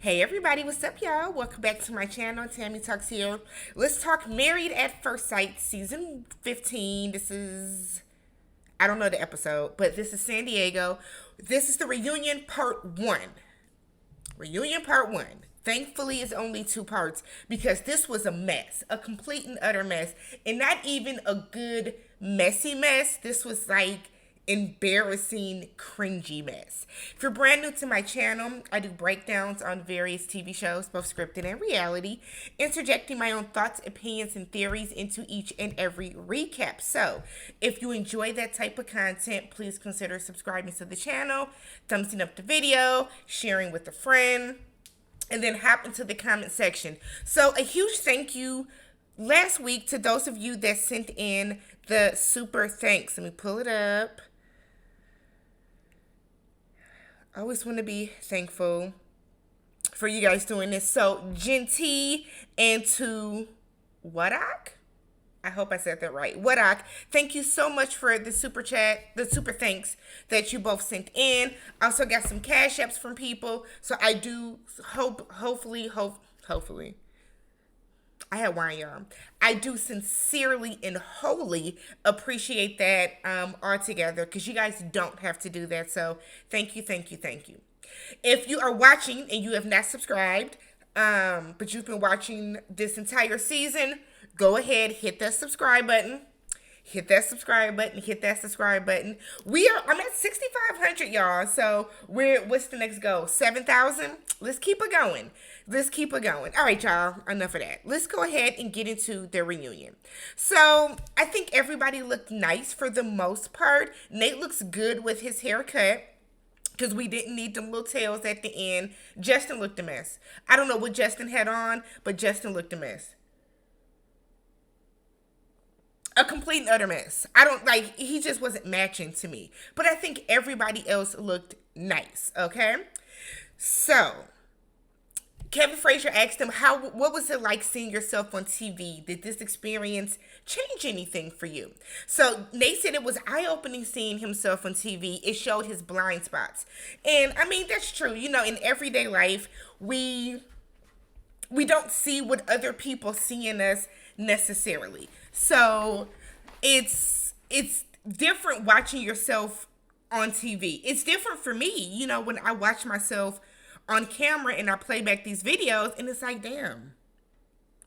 Hey everybody, what's up y'all? Welcome back to my channel, TammyTalks here. Let's talk Married at First Sight, season 15. I don't know the episode, but this is San Diego. This is the reunion part 1. Reunion part 1. Thankfully, it's only 2 parts because this was a mess, a complete and utter mess, and not even a good messy mess. This was like embarrassing, cringy mess. If you're brand new to my channel, I do breakdowns on various TV shows, both scripted and reality, interjecting my own thoughts, opinions, and theories into each and every recap. So, if you enjoy that type of content, please consider subscribing to the channel, thumbsing up the video, sharing with a friend, and then hop into the comment section. So, a huge thank you last week to those of you that sent in the super thanks. Let me pull it up. I always want to be thankful for you guys doing this. So, Genty and to Wadak? I hope I said that right. Wadak, thank you so much for the super chat, the super thanks that you both sent in. Also got some cash apps from people. So I do hopefully. I had wine, y'all. I do sincerely and wholly appreciate that altogether because you guys don't have to do that. So thank you. If you are watching and you have not subscribed, but you've been watching this entire season, go ahead, hit that subscribe button. Hit that subscribe button. I'm at 6,500, y'all. So what's the next goal? 7,000? Let's keep it going. All right, y'all. Enough of that. Let's go ahead and get into their reunion. So I think everybody looked nice for the most part. Nate looks good with his haircut, because we didn't need them little tails at the end. Justin looked a mess. I don't know what Justin had on, but Justin looked a mess. A complete and utter mess. He just wasn't matching to me. But I think everybody else looked nice, okay? So, Kevin Frazier asked him, what was it like seeing yourself on TV? Did this experience change anything for you? So, Nate said it was eye-opening seeing himself on TV. It showed his blind spots. And, I mean, that's true. You know, in everyday life, we don't see what other people see in us necessarily. So it's different watching yourself on TV. It's different for me, you know, when I watch myself on camera and I play back these videos and it's like, damn,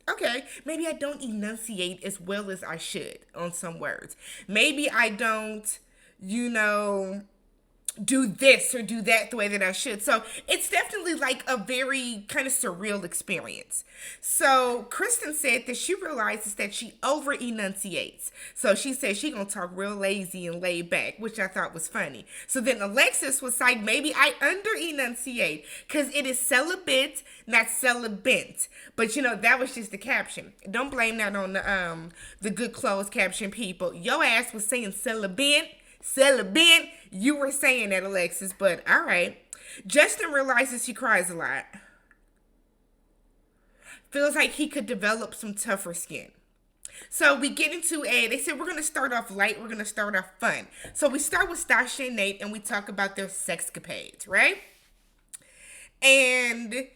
okay, maybe I don't enunciate as well as I should on some words. Maybe I don't, do this or do that the way that I should. So it's definitely like a very kind of surreal experience. So Kristen said that she realizes that she over enunciates. So she said she gonna talk real lazy and laid back, which I thought was funny. So then Alexis was like, maybe I under enunciate because it is celibate, not celibate. But that was just the caption. Don't blame that on the good clothes caption people. Your ass was saying celibate. You were saying that, Alexis, but all right. Justin realizes he cries a lot. Feels like he could develop some tougher skin. So we get into they said we're going to start off light, we're going to start off fun. So we start with Stasha and Nate and we talk about their sexcapades, right? And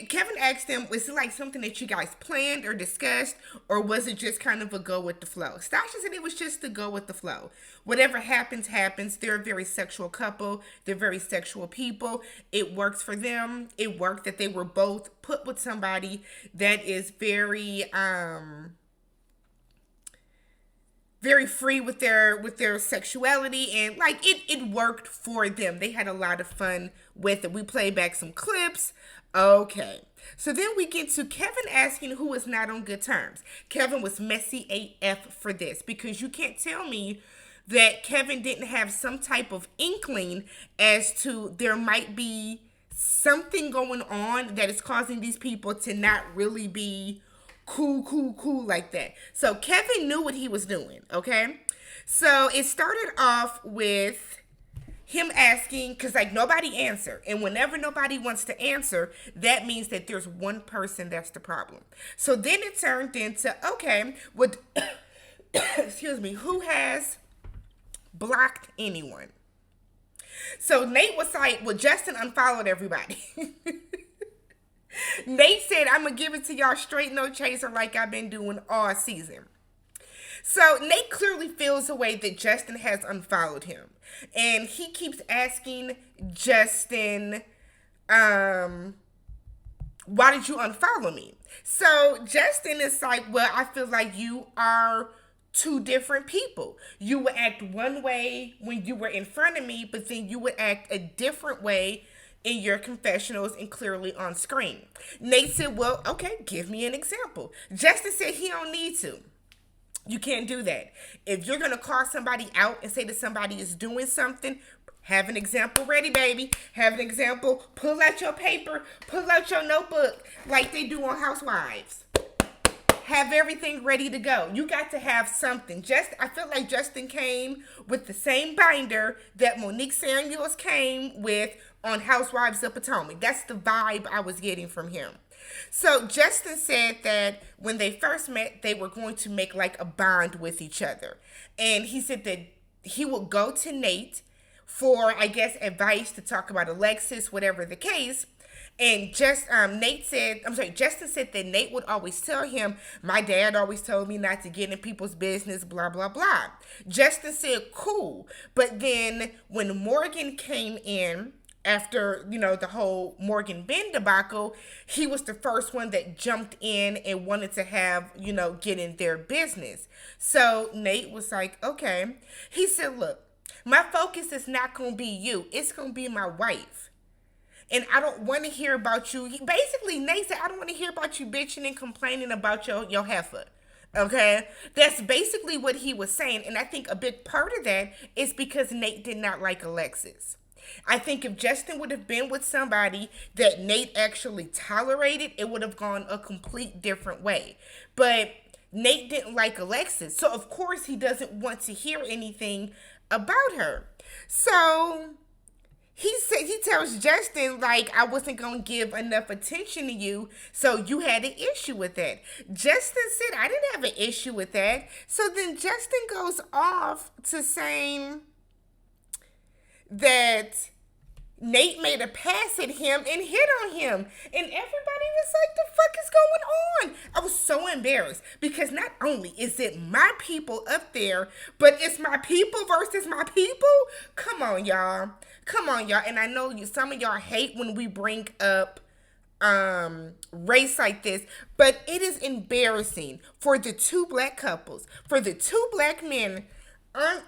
Kevin asked them, was it like something that you guys planned or discussed, or was it just kind of a go with the flow? Stasha said it was just to go with the flow. Whatever happens, happens. They're a very sexual couple. They're very sexual people. It works for them. It worked that they were both put with somebody that is very free with their sexuality, and like it worked for them. They had a lot of fun with it. We played back some clips. Okay. So then we get to Kevin asking who is not on good terms. Kevin was messy AF for this because you can't tell me that Kevin didn't have some type of inkling as to there might be something going on that is causing these people to not really be cool like that. So Kevin knew what he was doing, okay? So it started off with him asking, because like nobody answered. And whenever nobody wants to answer, that means that there's one person that's the problem. So then it turned into, okay, what, excuse me, who has blocked anyone? So Nate was like, well, Justin unfollowed everybody. Nate said, I'm going to give it to y'all straight, no chaser, like I've been doing all season. So Nate clearly feels the way that Justin has unfollowed him. And he keeps asking Justin, why did you unfollow me? So Justin is like, well, I feel like you are two different people. You would act one way when you were in front of me, but then you would act a different way in your confessionals and clearly on screen. Nate said, well, okay, give me an example. Justin said he don't need to. You can't do that. If you're going to call somebody out and say that somebody is doing something, have an example ready, baby. Have an example. Pull out your paper. Pull out your notebook like they do on Housewives. Have everything ready to go. You got to have something. I feel like Justin came with the same binder that Monique Samuels came with on Housewives of Potomac. That's the vibe I was getting from him. So Justin said that when they first met, they were going to make like a bond with each other. And he said that he would go to Nate for, I guess, advice to talk about Alexis, whatever the case. And Justin said that Nate would always tell him, my dad always told me not to get in people's business, blah, blah, blah. Justin said, cool. But then when Morgan came in, after, the whole Morgan Ben debacle, he was the first one that jumped in and wanted to have, get in their business. So Nate was like, okay. He said, look, my focus is not going to be you. It's going to be my wife. And I don't want to hear about you. Basically, Nate said, I don't want to hear about you bitching and complaining about your heifer. Okay? That's basically what he was saying. And I think a big part of that is because Nate did not like Alexis. I think if Justin would have been with somebody that Nate actually tolerated, it would have gone a complete different way. But Nate didn't like Alexis. So, of course, he doesn't want to hear anything about her. So he tells Justin, like, I wasn't going to give enough attention to you, so you had an issue with that. Justin said, I didn't have an issue with that. So then Justin goes off to saying that Nate made a pass at him and hit on him. And everybody was like, the fuck is going on? I was so embarrassed because not only is it my people up there, but it's my people versus my people. Come on, y'all. And I know some of y'all hate when we bring up race like this, but it is embarrassing for the two black couples, for the two black men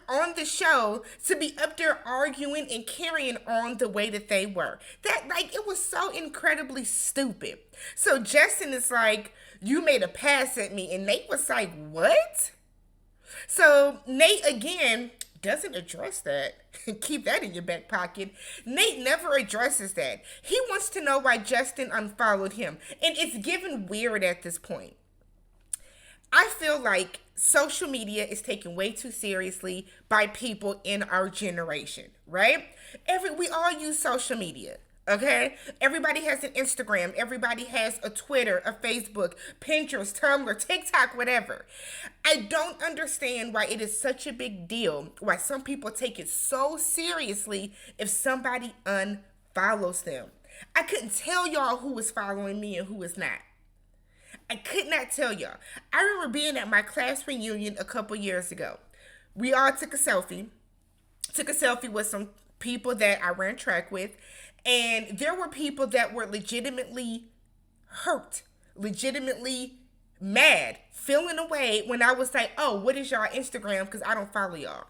on the show to be up there arguing and carrying on the way that they were. That, like, it was so incredibly stupid. So Justin is like, you made a pass at me. And Nate was like, what? So Nate, again, doesn't address that. Keep that in your back pocket. Nate never addresses that. He wants to know why Justin unfollowed him. And it's getting weird at this point. I feel like social media is taken way too seriously by people in our generation, right? We all use social media, okay? Everybody has an Instagram. Everybody has a Twitter, a Facebook, Pinterest, Tumblr, TikTok, whatever. I don't understand why it is such a big deal, why some people take it so seriously if somebody unfollows them. I couldn't tell y'all who was following me and who was not. I could not tell y'all. I remember being at my class reunion a couple years ago. We all took a selfie. With some people that I ran track with. And there were people that were legitimately hurt, legitimately mad, feeling away when I was like, oh, what is y'all Instagram? Because I don't follow y'all.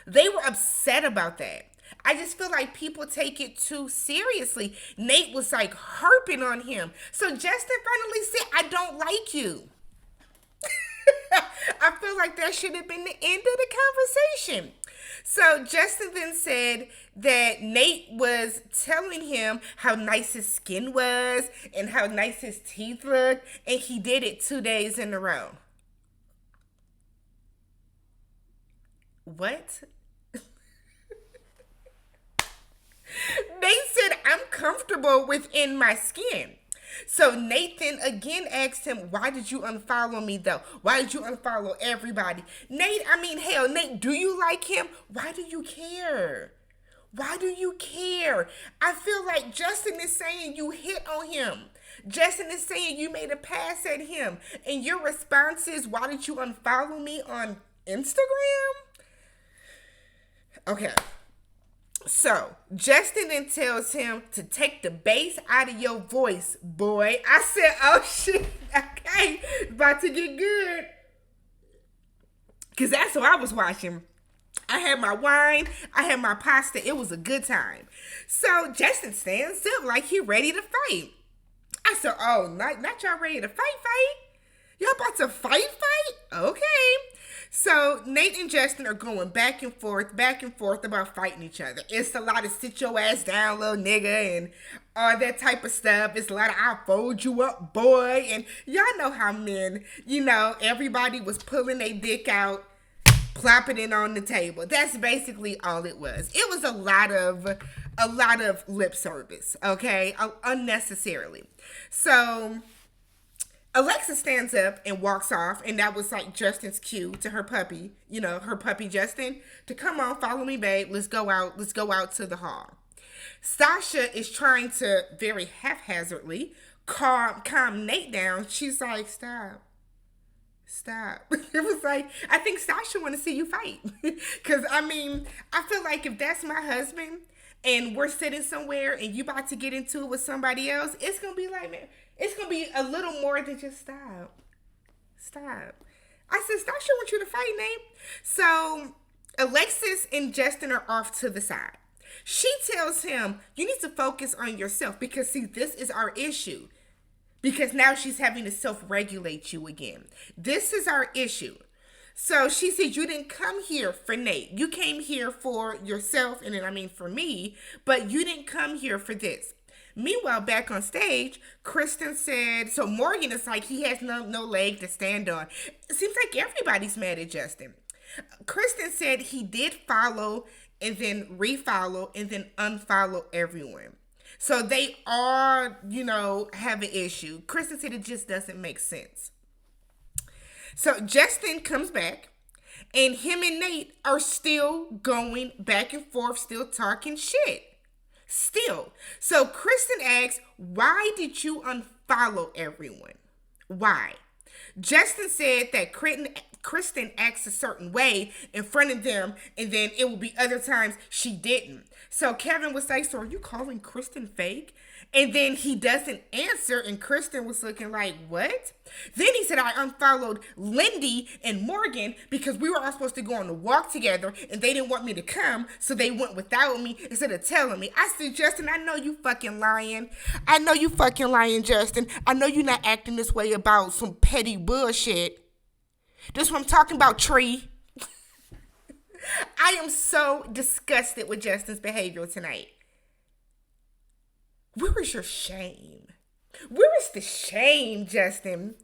They were upset about that. I just feel like people take it too seriously. Nate was like harping on him. So Justin finally said, I don't like you. I feel like that should have been the end of the conversation. So Justin then said that Nate was telling him how nice his skin was and how nice his teeth looked, and he did it 2 days in a row. What? Nate said, I'm comfortable within my skin. So Nathan again asked him, why did you unfollow me though? Why did you unfollow everybody? Nate, do you like him? Why do you care? Why do you care? I feel like Justin is saying you hit on him. Justin is saying you made a pass at him. And your response is, why did you unfollow me on Instagram? Okay. So, Justin then tells him to take the bass out of your voice, boy. I said, oh shit, okay, it's about to get good. Because that's what I was watching. I had my wine, I had my pasta. It was a good time. So, Justin stands up like he ready to fight. I said, oh, not y'all ready to fight? Y'all about to fight? Okay. So Nate and Justin are going back and forth about fighting each other. It's a lot of sit your ass down, little nigga, and all that type of stuff. It's a lot of I'll fold you up, boy. And y'all know how men, everybody was pulling their dick out, plopping it on the table. That's basically all it was. It was a lot of lip service, okay? Unnecessarily. So Alexa stands up and walks off, and that was like Justin's cue to her puppy, her puppy Justin, to come on, follow me, babe. Let's go out to the hall. Sasha is trying to very haphazardly calm Nate down. She's like, stop. It was like, I think Sasha want to see you fight. Because, I feel like if that's my husband and we're sitting somewhere and you about to get into it with somebody else, it's going to be like, man, it's going to be a little more than just stop. I said, Sasha want you to fight, Nate. So Alexis and Justin are off to the side. She tells him, you need to focus on yourself because, see, this is our issue. Because now she's having to self-regulate you again. This is our issue. So she said, you didn't come here for Nate. You came here for yourself, and then for me, but you didn't come here for this. Meanwhile, back on stage, Kristen said, so Morgan is like, he has no leg to stand on. It seems like everybody's mad at Justin. Kristen said he did follow and then refollow and then unfollow everyone. So they all, have an issue. Kristen said it just doesn't make sense. So Justin comes back, and him and Nate are still going back and forth, still talking shit. Still. So Kristen asks, why did you unfollow everyone? Why? Justin said that Kristen acts a certain way in front of them, and then it will be other times she didn't. So Kevin was like, so are you calling Kristen fake? And then he doesn't answer, and Kristen was looking like, what? Then he said, I unfollowed Lindy and Morgan because we were all supposed to go on a walk together, and they didn't want me to come, so they went without me instead of telling me. I said, Justin, I know you fucking lying. Justin. I know you're not acting this way about some petty bullshit. This is what I'm talking about, Tree. I am so disgusted with Justin's behavior tonight. Where is your shame? Where is the shame, Justin?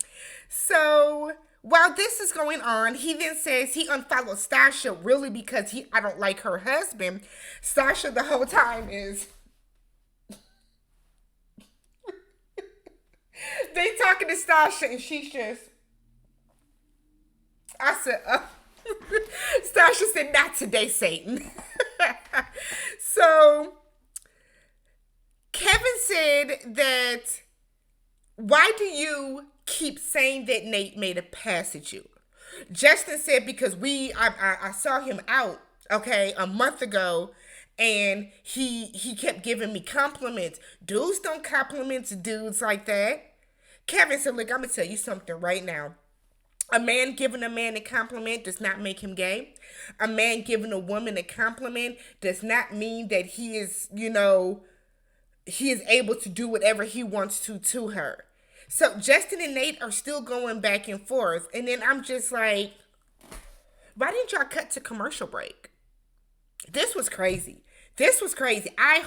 So while this is going on, he then says he unfollowed Sasha really because I don't like her husband. Sasha the whole time is they talking to Sasha and she's just, I said, Sasha said, not today, Satan. So Kevin said that, why do you keep saying that Nate made a pass at you? Justin said, because I saw him out, a month ago, and he kept giving me compliments. Dudes don't compliment dudes like that. Kevin said, look, I'm going to tell you something right now. A man giving a man a compliment does not make him gay. A man giving a woman a compliment does not mean that he is, he is able to do whatever he wants to her. So Justin and Nate are still going back and forth. And then I'm just like, why didn't y'all cut to commercial break? This was crazy. I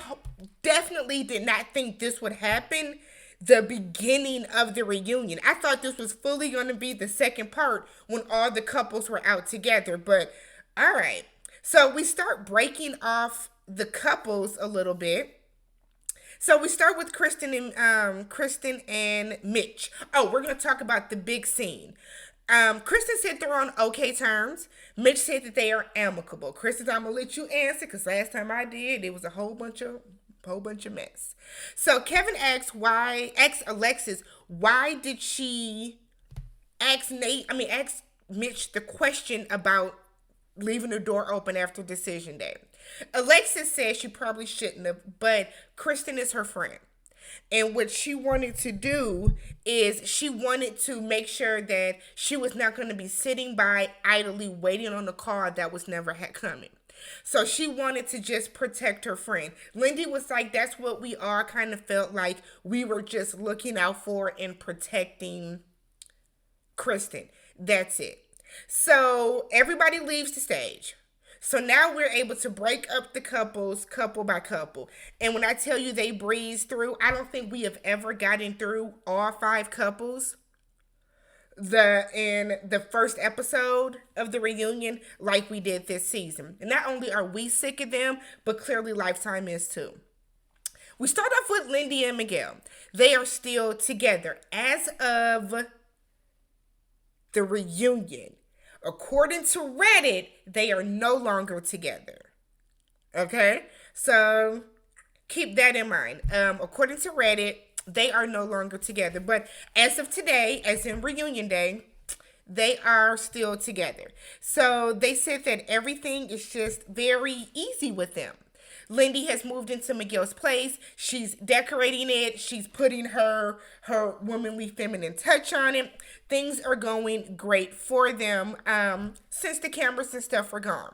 definitely did not think this would happen the beginning of the reunion. I thought this was fully going to be the second part when all the couples were out together. But all right. So we start breaking off the couples a little bit. So we start with Kristen and Mitch. Oh, we're going to talk about the big scene. Kristen said they're on okay terms. Mitch said that they are amicable. Kristen, I'm gonna let you answer because last time I did, it was a whole bunch of mess. So Kevin asked Alexis, why did she ask Mitch the question about leaving the door open after decision day. Alexis says she probably shouldn't have, but Kristen is her friend. And what she wanted to do is she wanted to make sure that she was not going to be sitting by idly waiting on a call that was never coming. So she wanted to just protect her friend. Lindy was like, that's what we all kind of felt like we were just looking out for and protecting Kristen. That's it. So everybody leaves the stage. So now we're able to break up the couples couple by couple. And when I tell you they breezed through, I don't think we have ever gotten through all 5 couples in the first episode of the reunion like we did this season. And not only are we sick of them, but clearly Lifetime is too. We start off with Lindy and Miguel. They are still together as of the reunion. According to Reddit, they are no longer together. Okay? So keep that in mind. According to Reddit, they are no longer together. But as of today, as in reunion day, they are still together. So they said that everything is just very easy with them. Lindy has moved into Miguel's place. She's decorating it. She's putting her womanly feminine touch on it. Things are going great for them since the cameras and stuff are gone.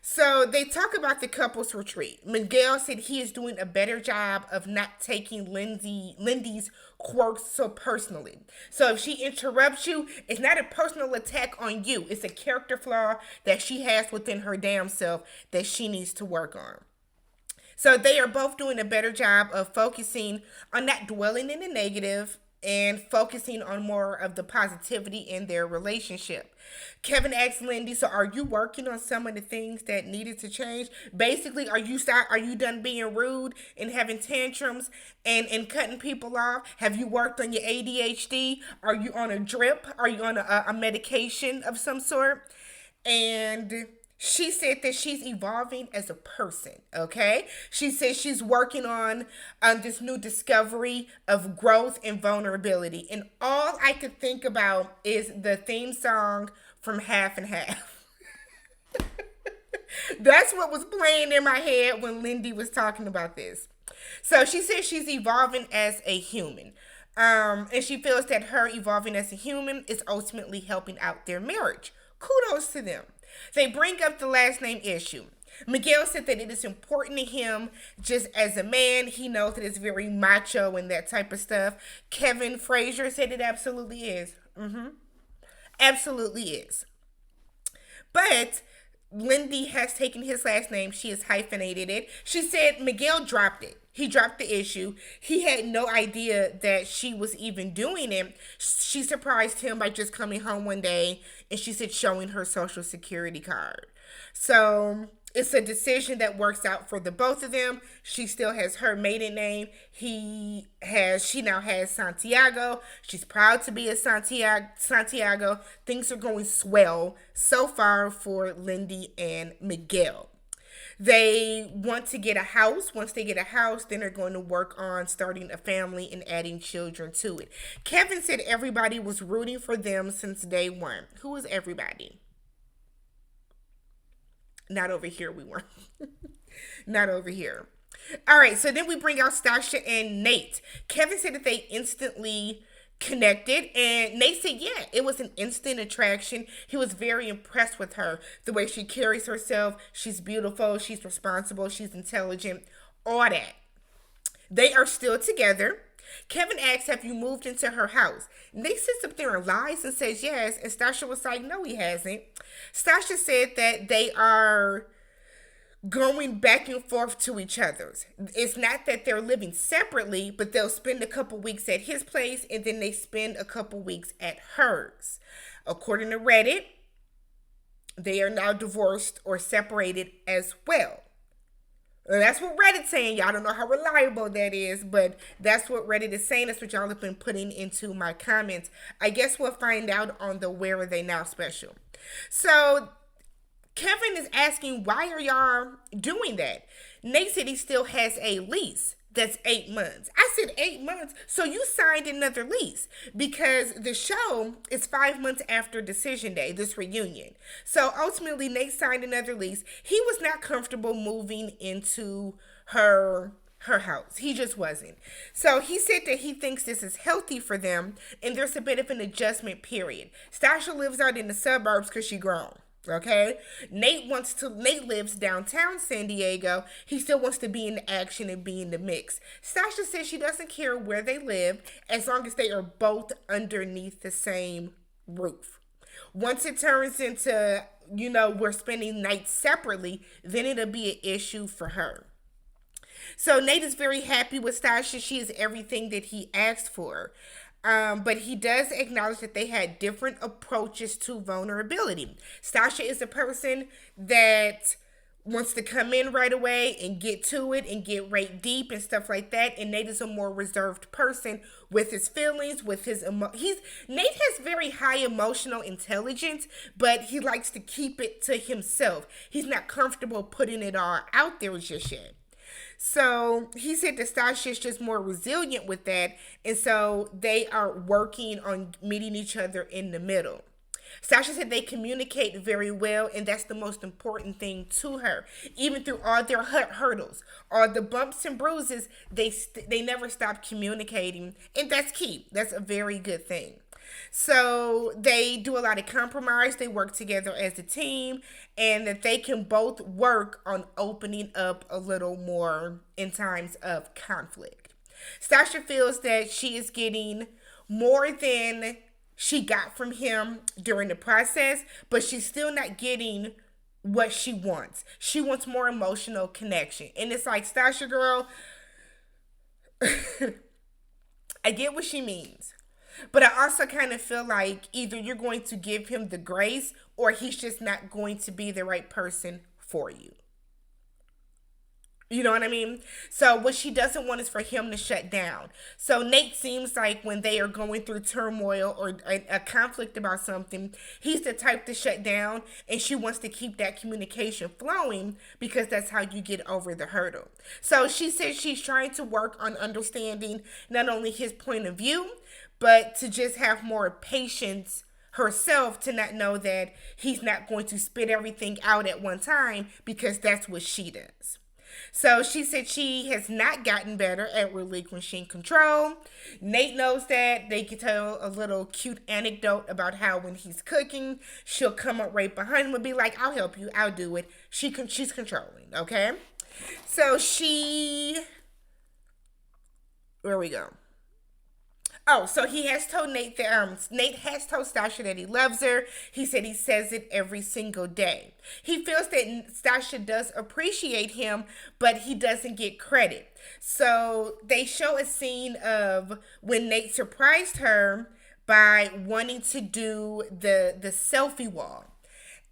So they talk about the couples retreat. Miguel said he is doing a better job of not taking Lindy's quirks so personally. So if she interrupts you, it's not a personal attack on you. It's a character flaw that she has within her damn self that she needs to work on. So they are both doing a better job of focusing on not dwelling in the negative and focusing on more of the positivity in their relationship. Kevin asked Lindy, so are you working on some of the things that needed to change? Basically, are you done being rude and having tantrums and cutting people off? Have you worked on your ADHD? Are you on a drip? Are you on a medication of some sort? And she said that she's evolving as a person, okay? She says she's working on this new discovery of growth and vulnerability. And all I could think about is the theme song from Half and Half. That's what was playing in my head when Lindy was talking about this. So she says she's evolving as a human. And she feels that her evolving as a human is ultimately helping out their marriage. Kudos to them. They bring up the last name issue. Miguel said that it is important to him just as a man. He knows that it's very macho and that type of stuff. Kevin Frazier said it absolutely is. Absolutely is. But Lindy has taken his last name. She has hyphenated it. She said Miguel dropped it. He dropped the issue. He had no idea that she was even doing it. She surprised him by just coming home one day and she said showing her social security card. So it's a decision that works out for the both of them. She still has her maiden name. She now has Santiago. She's proud to be a Santiago. Things are going swell so far for Lindy and Miguel. They want to get a house. Once they get a house, then they're going to work on starting a family and adding children to it. Kevin said everybody was rooting for them since day one. Who was everybody? Not over here, we weren't. Not over here. All right, so then we bring out Stasha and Nate. Kevin said that they instantly connected, and Nate said it was an instant attraction. He was very impressed with her, the way she carries herself. She's beautiful, she's responsible, she's intelligent, all that. They are still together. Kevin asks, have you moved into her house? Nate sits up there and lies and says yes, and Stasha was like, no, he hasn't. Stasha said that they are going back and forth to each other's. It's not that they're living separately, but they'll spend a couple weeks at his place and then they spend a couple weeks at hers. According to Reddit, they are now divorced or separated as well. That's what Reddit's saying. Y'all don't know how reliable that is, but that's what Reddit is saying. That's what y'all have been putting into my comments. I guess we'll find out on the Where Are They Now special. So Kevin is asking, why are y'all doing that? Nate said he still has a lease. That's 8 months. I said 8 months. So you signed another lease because the show is 5 months after decision day, this reunion. So ultimately, Nate signed another lease. He was not comfortable moving into her house. He just wasn't. So he said that he thinks this is healthy for them and there's a bit of an adjustment period. Stasha lives out in the suburbs because she grown. Okay, Nate lives downtown San Diego. He still wants to be in the action and be in the mix. Stasha says she doesn't care where they live as long as they are both underneath the same roof. Once it turns into, we're spending nights separately, then it'll be an issue for her. So Nate is very happy with Stasha. She is everything that he asked for. But he does acknowledge that they had different approaches to vulnerability. Stasha is a person that wants to come in right away and get to it and get right deep and stuff like that. And Nate is a more reserved person with his feelings, with his Nate has very high emotional intelligence, but he likes to keep it to himself. He's not comfortable putting it all out there just yet. So he said that Stasha is just more resilient with that. And so they are working on meeting each other in the middle. Stasha said they communicate very well, and that's the most important thing to her. Even through all their hurdles, all the bumps and bruises, they never stop communicating, and that's key. That's a very good thing. So they do a lot of compromise. They work together as a team, and that they can both work on opening up a little more in times of conflict. Stasha feels that she is getting more than she got from him during the process, but she's still not getting what she wants. She wants more emotional connection. And it's like, Stasha, girl, I get what she means. But I also kind of feel like either you're going to give him the grace or he's just not going to be the right person for you. You know what I mean? So what she doesn't want is for him to shut down. So Nate seems like when they are going through turmoil or a conflict about something, he's the type to shut down, and she wants to keep that communication flowing because that's how you get over the hurdle. So she says she's trying to work on understanding not only his point of view, but to just have more patience herself, to not know that he's not going to spit everything out at one time because that's what she does. So she said she has not gotten better at relinquishing control. Nate knows that. They can tell a little cute anecdote about how when he's cooking, she'll come up right behind him and be like, I'll help you. I'll do it. She's controlling, okay? So where we go? Oh, so he has told Nate that Nate has told Stasha that he loves her. He said he says it every single day. He feels that Stasha does appreciate him, but he doesn't get credit. So they show a scene of when Nate surprised her by wanting to do the selfie wall.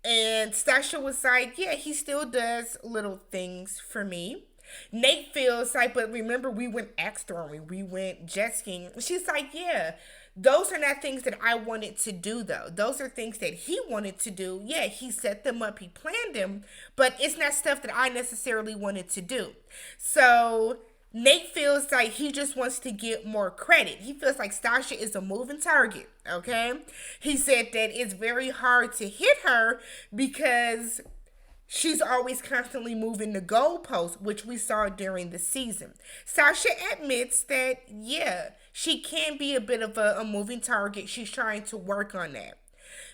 And Stasha was like, yeah, he still does little things for me. Nate feels like, but remember, we went axe throwing, we went jet skiing. She's like, yeah, those are not things that I wanted to do, though. Those are things that he wanted to do. Yeah, he set them up, he planned them, but it's not stuff that I necessarily wanted to do. So Nate feels like he just wants to get more credit. He feels like Stasha is a moving target, okay? He said that it's very hard to hit her because she's always constantly moving the goalpost, which we saw during the season. Stasha admits that, yeah, she can be a bit of a moving target. She's trying to work on that.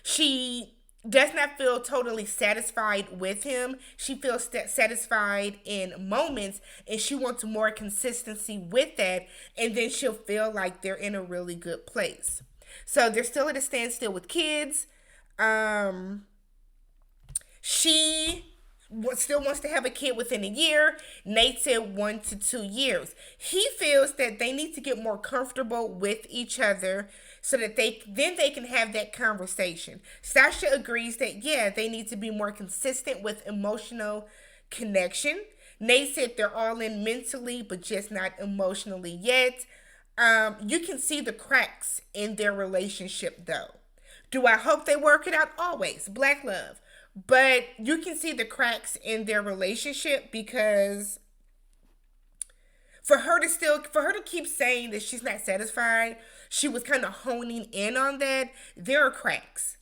She does not feel totally satisfied with him. She feels satisfied in moments, and she wants more consistency with that, and then she'll feel like they're in a really good place. So they're still at a standstill with kids. She still wants to have a kid within a year. Nate said 1 to 2 years. He feels that they need to get more comfortable with each other so that they can have that conversation. Stasha agrees that, yeah, they need to be more consistent with emotional connection. Nate said they're all in mentally, but just not emotionally yet. You can see the cracks in their relationship, though. Do I hope they work it out? Always. Black love. But you can see the cracks in their relationship because for her to keep saying that she's not satisfied, she was kind of honing in on that. There are cracks.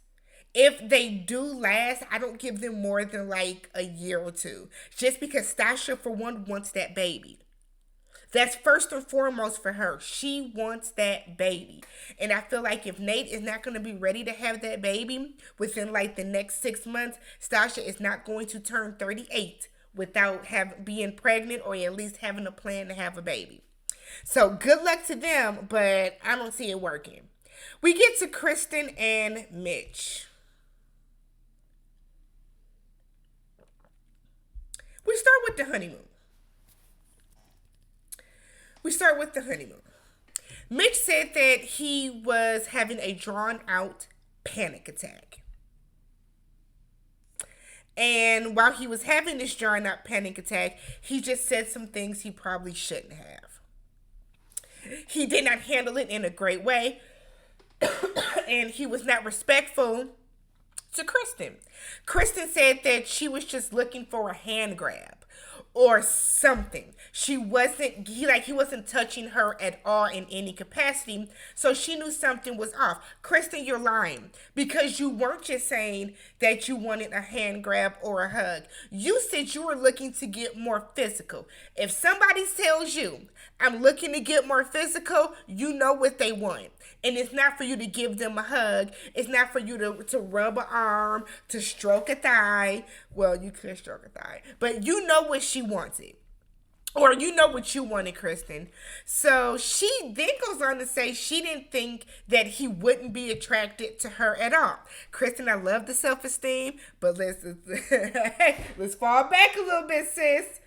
If they do last, I don't give them more than like a year or two. Just because Stasha, for one, wants that baby. That's first and foremost for her. She wants that baby. And I feel like if Nate is not going to be ready to have that baby within like the next 6 months, Stasha is not going to turn 38 without being pregnant or at least having a plan to have a baby. So good luck to them, but I don't see it working. We get to Kristen and Mitch. We start with the honeymoon. Mitch said that he was having a drawn out panic attack. And while he was having this drawn out panic attack, he just said some things he probably shouldn't have. He did not handle it in a great way. And he was not respectful to Kristen. Kristen said that she was just looking for a hand grab or something. He wasn't touching her at all in any capacity. So she knew something was off. Kristen, you're lying because you weren't just saying that you wanted a hand grab or a hug. You said you were looking to get more physical. If somebody tells you, I'm looking to get more physical, you know what they want. And it's not for you to give them a hug. It's not for you to rub an arm, to stroke a thigh. Well, you could stroke a thigh. But you know what she wanted. Or you know what you wanted, Kristen. So she then goes on to say she didn't think that he wouldn't be attracted to her at all. Kristen, I love the self-esteem, but let's fall back a little bit, sis.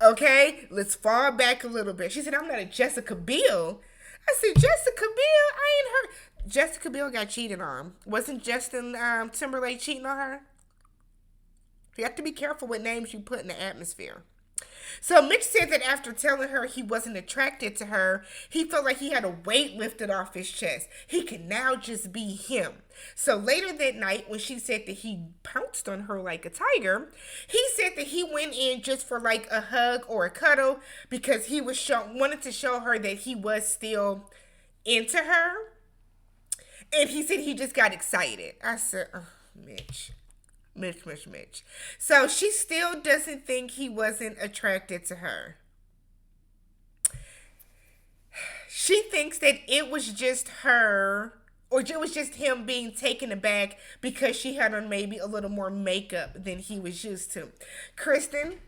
Okay? Let's fall back a little bit. She said, I'm not a Jessica Biel. I said, Jessica Biel? I ain't heard. Jessica Biel got cheated on. Wasn't Justin Timberlake cheating on her? You have to be careful with names you put in the atmosphere. So Mitch said that after telling her he wasn't attracted to her, he felt like he had a weight lifted off his chest. He can now just be him. So later that night, when she said that he pounced on her like a tiger, he said that he went in just for like a hug or a cuddle because he wanted to show her that he was still into her. And he said he just got excited. I said, oh, Mitch. So she still doesn't think he wasn't attracted to her. She thinks that it was just her, or it was just him being taken aback because she had on maybe a little more makeup than he was used to. Kristen,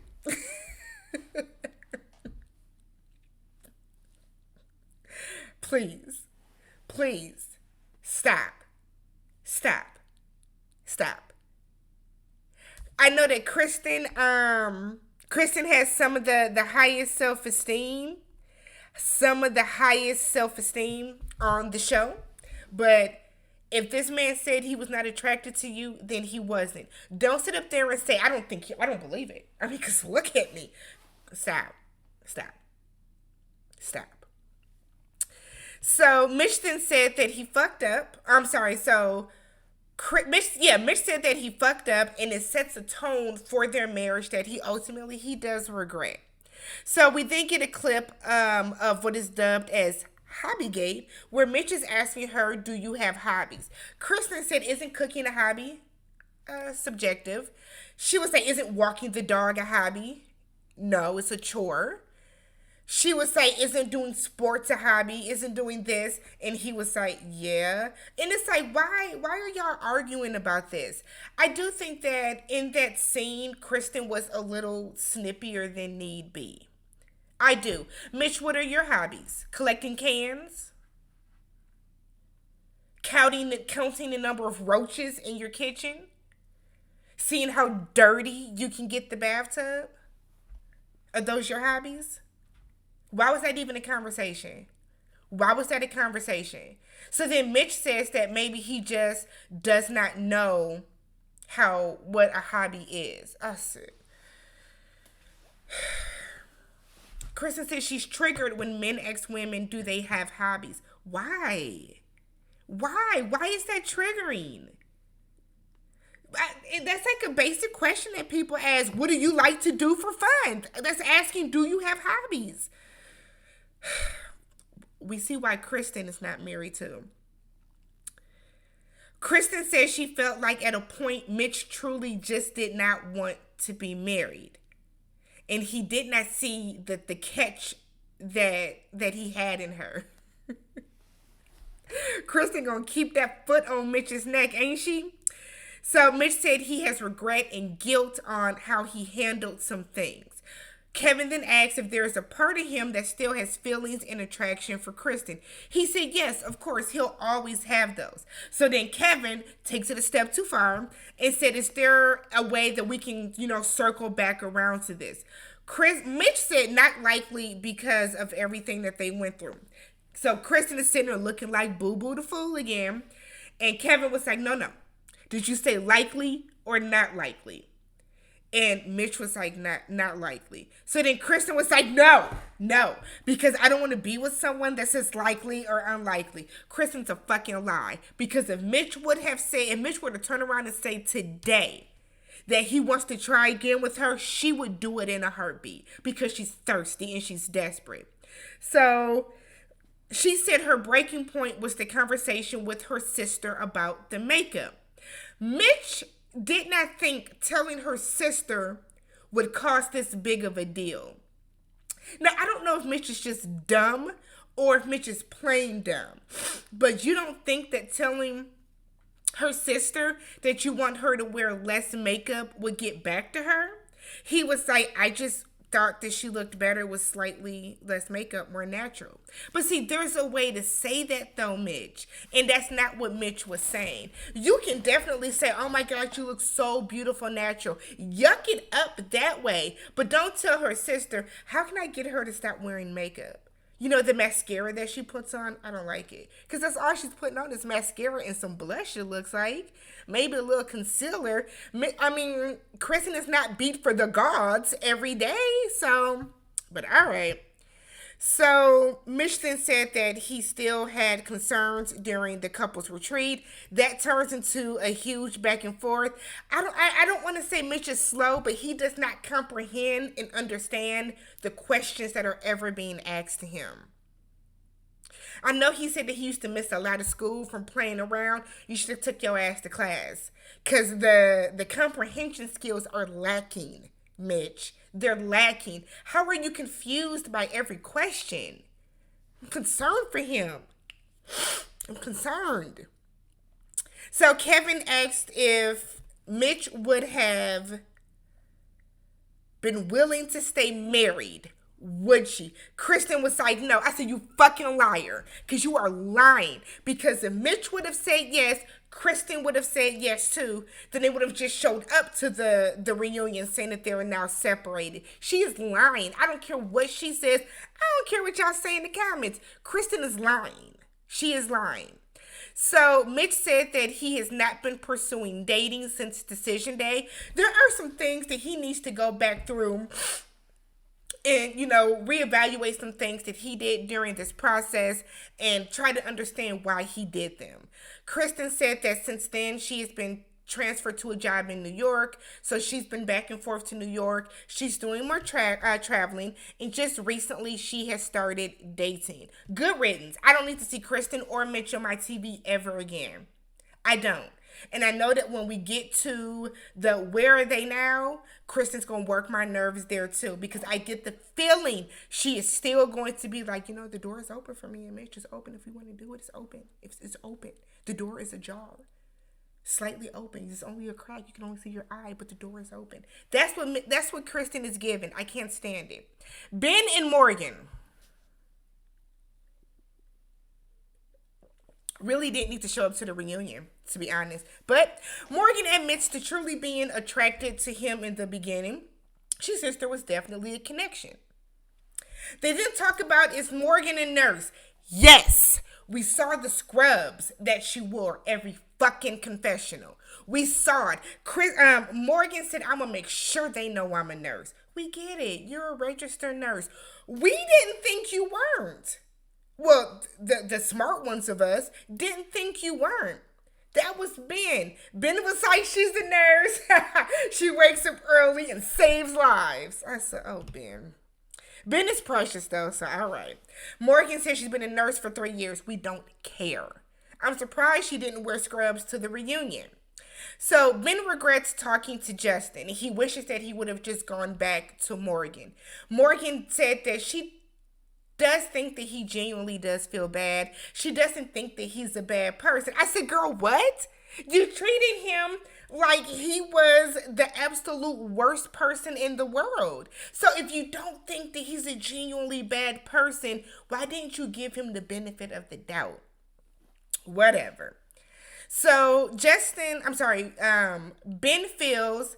please, stop. I know that Kristen has some of the highest self-esteem on the show. But if this man said he was not attracted to you, then he wasn't. Don't sit up there and say, I don't believe it. I mean, because look at me. Stop. So Mitch then said that he fucked up. Mitch said that he fucked up and it sets a tone for their marriage that he does regret. So we then get a clip of what is dubbed as Hobbygate, where Mitch is asking her, do you have hobbies? Kristen said, isn't cooking a hobby? Subjective. She would say, isn't walking the dog a hobby? No, it's a chore. She would say, isn't doing sports a hobby? Isn't doing this? And he was like, yeah. And it's like, why are y'all arguing about this? I do think that in that scene, Kristen was a little snippier than need be. I do. Mitch, what are your hobbies? Collecting cans? Counting the number of roaches in your kitchen? Seeing how dirty you can get the bathtub? Are those your hobbies? Why was that even a conversation? So then Mitch says that maybe he just does not know what a hobby is. I said, Kristen says she's triggered when men ask women, do they have hobbies? Why? Why? Why is that triggering? That's like a basic question that people ask. What do you like to do for fun? That's asking, do you have hobbies? We see why Kristen is not married too. Kristen says she felt like at a point Mitch truly just did not want to be married. And he did not see the catch that he had in her. Kristen gonna keep that foot on Mitch's neck, ain't she? So Mitch said he has regret and guilt on how he handled some things. Kevin then asked if there is a part of him that still has feelings and attraction for Kristen. He said yes, of course, he'll always have those. So then Kevin takes it a step too far and said, is there a way that we can, circle back around to this? Mitch said not likely because of everything that they went through. So Kristen is sitting there looking like Boo Boo the Fool again. And Kevin was like, no. Did you say likely or not likely? And Mitch was like, not likely. So then Kristen was like, no, because I don't want to be with someone that says likely or unlikely. Kristen's a fucking lie. Because if Mitch were to turn around and say today that he wants to try again with her, she would do it in a heartbeat because she's thirsty and she's desperate. So she said her breaking point was the conversation with her sister about the makeup. Mitch did not think telling her sister would cause this big of a deal. Now, I don't know if Mitch is just dumb or if Mitch is plain dumb, but you don't think that telling her sister that you want her to wear less makeup would get back to her? He was like, I just thought that she looked better with slightly less makeup, more natural. But see, there's a way to say that though, Mitch. And that's not what Mitch was saying. You can definitely say, oh my God, you look so beautiful natural. Yuck it up that way. But don't tell her sister, how can I get her to stop wearing makeup? The mascara that she puts on, I don't like it. Because that's all she's putting on is mascara and some blush, it looks like. Maybe a little concealer. I mean, Kristen is not beat for the gods every day. So, but all right. So, Mitch then said that he still had concerns during the couple's retreat. That turns into a huge back and forth. I don't want to say Mitch is slow, but he does not comprehend and understand the questions that are ever being asked to him. I know he said that he used to miss a lot of school from playing around. You should have took your ass to class. Because the comprehension skills are lacking, Mitch. They're lacking. How are you confused by every question? I'm concerned for him. I'm concerned. So Kevin asked if Mitch would have been willing to stay married. Would she? Kristen was like, no. I said, you fucking liar. Because you are lying. Because if Mitch would have said yes, Kristen would have said yes too. Then they would have just showed up to the reunion saying that they were now separated. She is lying. I don't care what she says. I don't care what y'all say in the comments. Kristen is lying. She is lying. So Mitch said that he has not been pursuing dating since decision day. There are some things that he needs to go back through and, reevaluate some things that he did during this process and try to understand why he did them. Kristen said that since then she has been transferred to a job in New York, so she's been back and forth to New York. She's doing more traveling, and just recently she has started dating. Good riddance. I don't need to see Kristen or Mitch on my TV ever again. I don't. And I know that when we get to the where are they now, Kristen's going to work my nerves there too. Because I get the feeling she is still going to be like, the door is open for me and Mitch is open. If you want to do it, it's open. It's open. The door is ajar. Slightly open. It's only a crack. You can only see your eye, but the door is open. That's what Kristen is giving. I can't stand it. Ben and Morgan really didn't need to show up to the reunion, to be honest. But Morgan admits to truly being attracted to him in the beginning. She says there was definitely a connection. They then talk about, is Morgan a nurse? Yes. We saw the scrubs that she wore every fucking confessional. We saw it. Morgan said, I'm going to make sure they know I'm a nurse. We get it. You're a registered nurse. We didn't think you weren't. Well, the smart ones of us didn't think you weren't. That was Ben. Ben was like, she's the nurse. She wakes up early and saves lives. I said, oh, Ben. Ben is precious, though, so all right. Morgan says she's been a nurse for 3 years. We don't care. I'm surprised she didn't wear scrubs to the reunion. So Ben regrets talking to Justin. He wishes that he would have just gone back to Morgan. Morgan said that she does think that he genuinely does feel bad. She doesn't think that he's a bad person. I said, girl, what? You treated him like he was the absolute worst person in the world. So if you don't think that he's a genuinely bad person, why didn't you give him the benefit of the doubt? Whatever. So Ben feels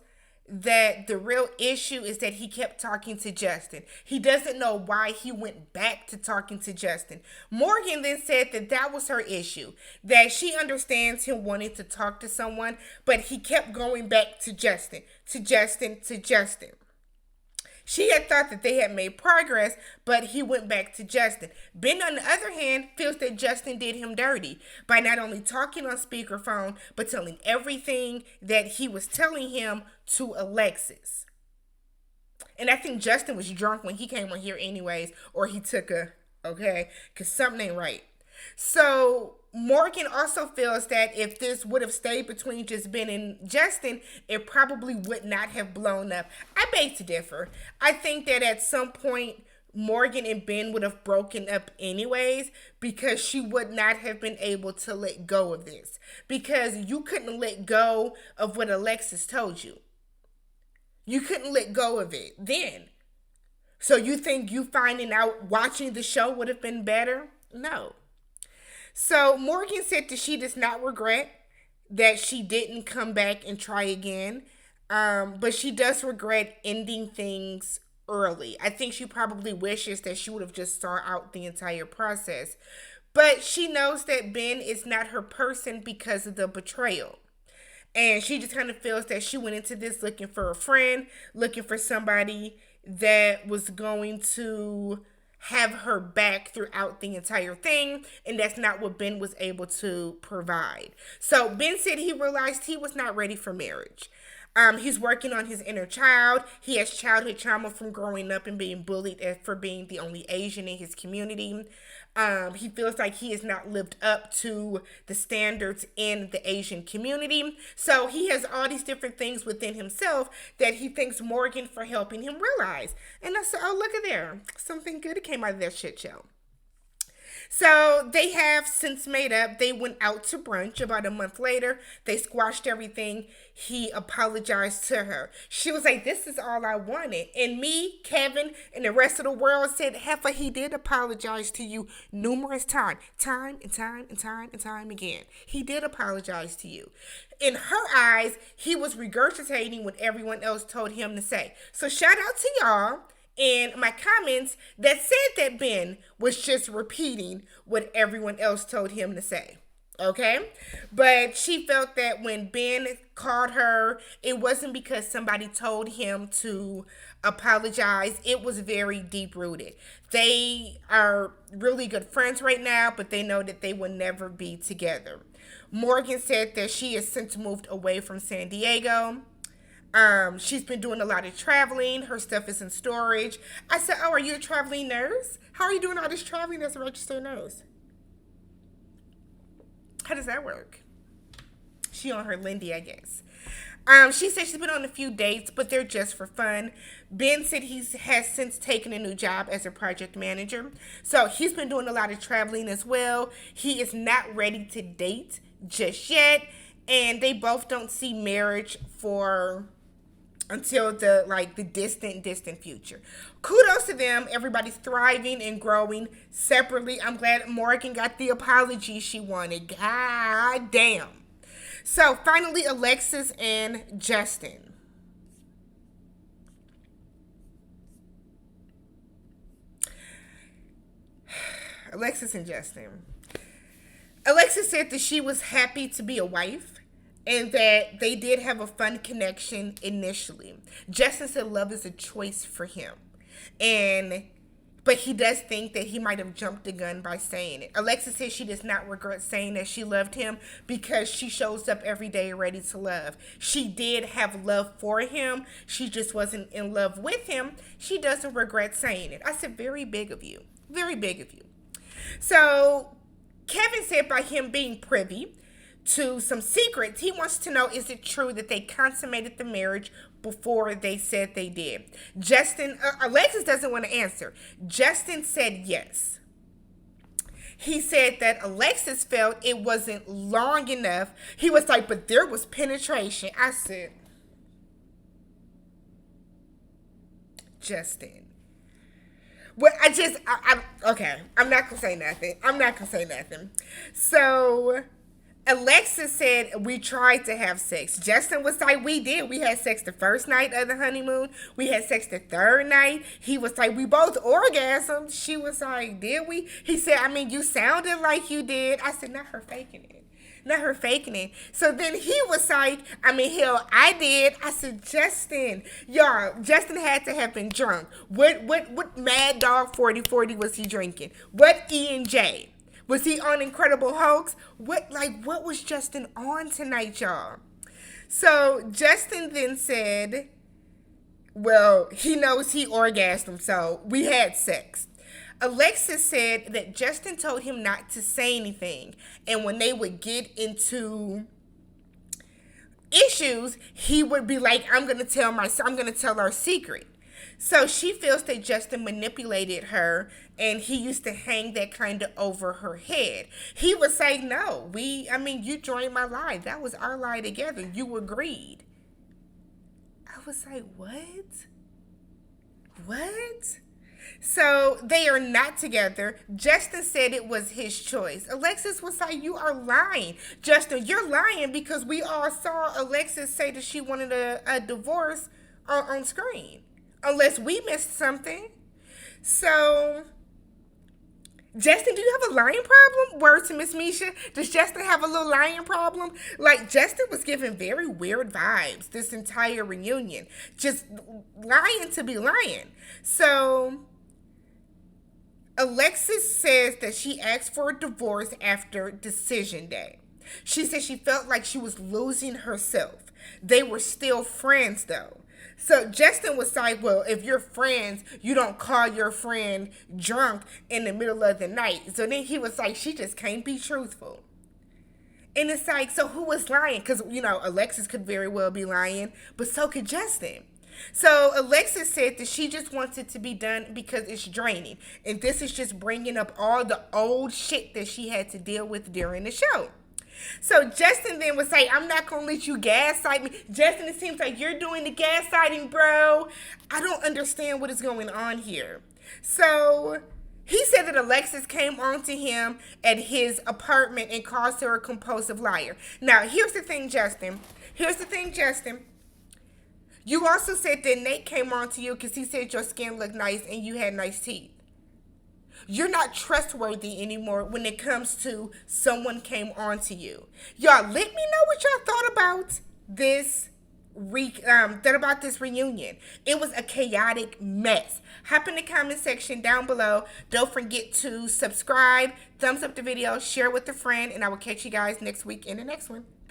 that the real issue is that he kept talking to Justin. He doesn't know why he went back to talking to Justin. Morgan then said that that was her issue, that she understands him wanting to talk to someone, but he kept going back to Justin, to Justin, to Justin. She had thought that they had made progress, but he went back to Justin. Ben, on the other hand, feels that Justin did him dirty by not only talking on speakerphone, but telling everything that he was telling him to Alexis. And I think Justin was drunk when he came on here anyways, or he took okay? Because something ain't right. So Morgan also feels that if this would have stayed between just Ben and Justin, it probably would not have blown up. I beg to differ. I think that at some point, Morgan and Ben would have broken up anyways, because she would not have been able to let go of this. Because you couldn't let go of what Alexis told you. You couldn't let go of it then. So you think you finding out watching the show would have been better? No. So Morgan said that she does not regret that she didn't come back and try again. But she does regret ending things early. I think she probably wishes that she would have just saw out the entire process. But she knows that Ben is not her person because of the betrayal. And she just kind of feels that she went into this looking for a friend, looking for somebody that was going to have her back throughout the entire thing, and that's not what Ben was able to provide. So Ben said he realized he was not ready for marriage. He's working on his inner child. He has childhood trauma from growing up and being bullied for being the only Asian in his community. He feels like he has not lived up to the standards in the Asian community. So he has all these different things within himself that he thanks Morgan for helping him realize. And I said, oh, look at there. Something good came out of that shit show. So they have since made up. They went out to brunch about a month later. They squashed everything. He apologized to her. She was like, this is all I wanted. And me, Kevin, and the rest of the world said, Heifer, he did apologize to you numerous times. Time and time again. He did apologize to you. In her eyes, he was regurgitating what everyone else told him to say. So shout out to y'all in my comments that said that Ben was just repeating what everyone else told him to say. Okay? But she felt that when Ben called her, it wasn't because somebody told him to apologize. It was very deep-rooted. They are really good friends right now, but they know that they will never be together. Morgan said that she has since moved away from San Diego. She's been doing a lot of traveling. Her stuff is in storage. I said, oh, are you a traveling nurse? How are you doing all this traveling as a registered nurse? How does that work? She on her Lindy, I guess. She said she's been on a few dates, but they're just for fun. Ben said he has since taken a new job as a project manager. So he's been doing a lot of traveling as well. He is not ready to date just yet. And they both don't see marriage until the distant future. Kudos to them. Everybody's thriving and growing separately. I'm glad Morgan got the apology she wanted. God damn. So finally, Alexis and Justin. Alexis and Justin. Alexis said that she was happy to be a wife. and that they did have a fun connection initially. Justin said love is a choice for him. But he does think that he might have jumped the gun by saying it. Alexis says she does not regret saying that she loved him because she shows up every day ready to love. She did have love for him. She just wasn't in love with him. She doesn't regret saying it. I said, very big of you. Very big of you. So Kevin said by him being privy to some secrets, he wants to know, is it true that they consummated the marriage before they said they did? Alexis doesn't want to answer. Justin said yes. He said that Alexis felt it wasn't long enough. He was like, but there was penetration. I said, Justin. Well, okay. I'm not going to say nothing. So Alexis said, we tried to have sex. Justin was like, we did. We had sex the first night of the honeymoon. We had sex the third night. He was like, we both orgasmed. She was like, did we? He said, I mean, you sounded like you did. I said, not her faking it. Not her faking it. So then he was like, I mean, hell, I did. I said, Justin, y'all, Justin had to have been drunk. What Mad Dog 4040 was he drinking? What E&J? Was he on Incredible Hulks? What was Justin on tonight, y'all? So Justin then said, well, he knows he orgasmed, so we had sex. Alexis said that Justin told him not to say anything. And when they would get into issues, he would be like, I'm going to tell our secret. So she feels that Justin manipulated her, and he used to hang that kind of over her head. He would say, no, you joined my lie. That was our lie together. You agreed. I was like, what? What? So they are not together. Justin said it was his choice. Alexis was like, you are lying. Justin, you're lying because we all saw Alexis say that she wanted a divorce on screen. Unless we missed something. So, Justin, do you have a lying problem? Word to Miss Misha. Does Justin have a little lying problem? Like, Justin was giving very weird vibes this entire reunion. Just lying to be lying. So, Alexis says that she asked for a divorce after decision day. She said she felt like she was losing herself. They were still friends, though. So Justin was like, well, if you're friends, you don't call your friend drunk in the middle of the night. So then he was like, she just can't be truthful. And it's like, so who was lying? Because, Alexis could very well be lying, but so could Justin. So Alexis said that she just wants it to be done because it's draining. And this is just bringing up all the old shit that she had to deal with during the show. So Justin then was like, I'm not going to let you gaslight me. Justin, it seems like you're doing the gaslighting, bro. I don't understand what is going on here. So he said that Alexis came on to him at his apartment and called her a compulsive liar. Now, here's the thing, Justin. You also said that Nate came on to you because he said your skin looked nice and you had nice teeth. You're not trustworthy anymore when it comes to someone came on to you. Y'all, let me know what y'all thought about this reunion. It was a chaotic mess. Hop in the comment section down below. Don't forget to subscribe, thumbs up the video, share with a friend, and I will catch you guys next week in the next one.